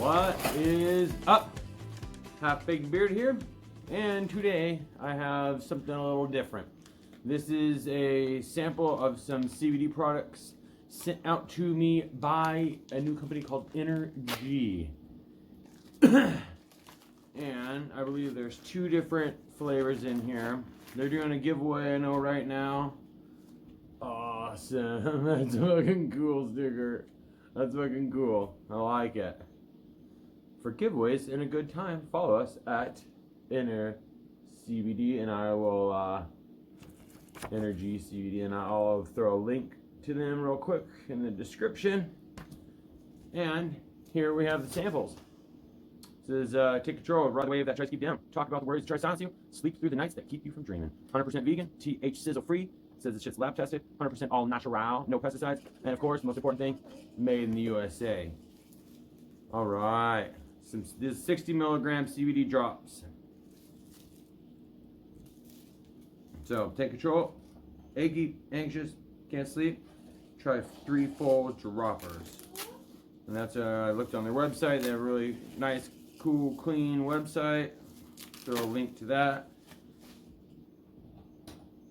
What is up? Half-baked beard here, and today I have something a little different. This is a sample of some CBD products sent out to me by a new company called InnerG. And I believe there's 2 different flavors in here. They're doing a giveaway, I know, right now. Awesome. That's a fucking cool sticker. That's fucking cool. I like it. For giveaways and a good time, follow us at InnerGcbd, and I will InnerGcbd, and I'll throw a link to them real quick in the description. And here we have the samples. This is take control, ride the wave that tries to keep you down. Talk about the worries that try to silence you. Sleep through the nights that keep you from dreaming. 100% vegan, sizzle free. Says this shit's lab tested. 100% all natural, no pesticides, and of course, most important thing, made in the USA. All right. This is 60 milligram CBD drops. So take control. Achy, anxious, can't sleep. Try 3 full droppers. And that's I looked on their website. They have a really nice, cool, clean website. Throw a link to that.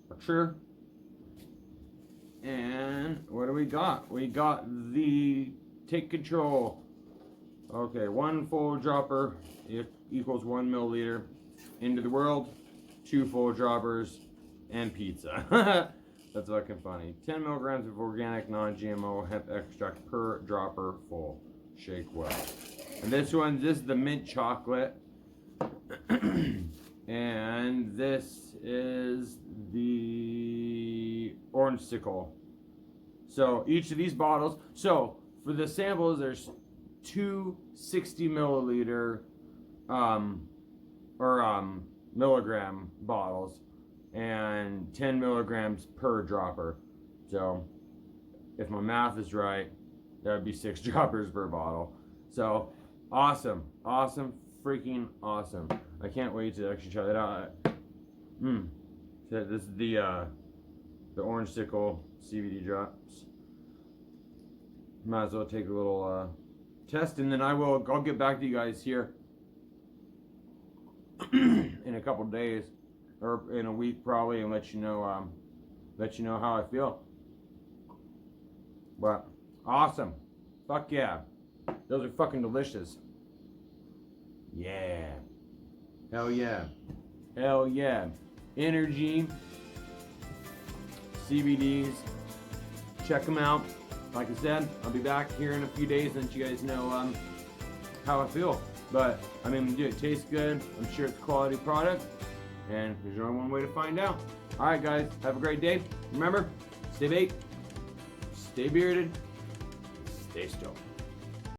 For sure. And what do we got? We got the Take Control. Okay, 1 full dropper equals 1 milliliter. Into the world, 2 full droppers, and pizza. That's fucking funny. 10 milligrams of organic non-GMO hemp extract per dropper full. Shake well. And this is the mint chocolate. And this is the InnerGcbd. So each of these bottles, so for the samples, there's 2 60 milliliter milligram bottles and 10 milligrams per dropper. So if my math is right, that would be 6 droppers per bottle. So awesome, freaking awesome. I can't wait to actually try that out. So this is the InnerGcbd CBD drops. Might as well take a little test, and then I'll get back to you guys here in a couple days, or in a week probably, and let you know how I feel. But awesome, fuck yeah, those are fucking delicious. Yeah, hell yeah, hell yeah. InnerG CBDs, check them out. Like I said, I'll be back here in a few days and let you guys know how I feel. But I mean, it tastes good. I'm sure it's a quality product, and there's only one way to find out. All right, guys, have a great day. Remember, stay baked, stay bearded, stay stoned.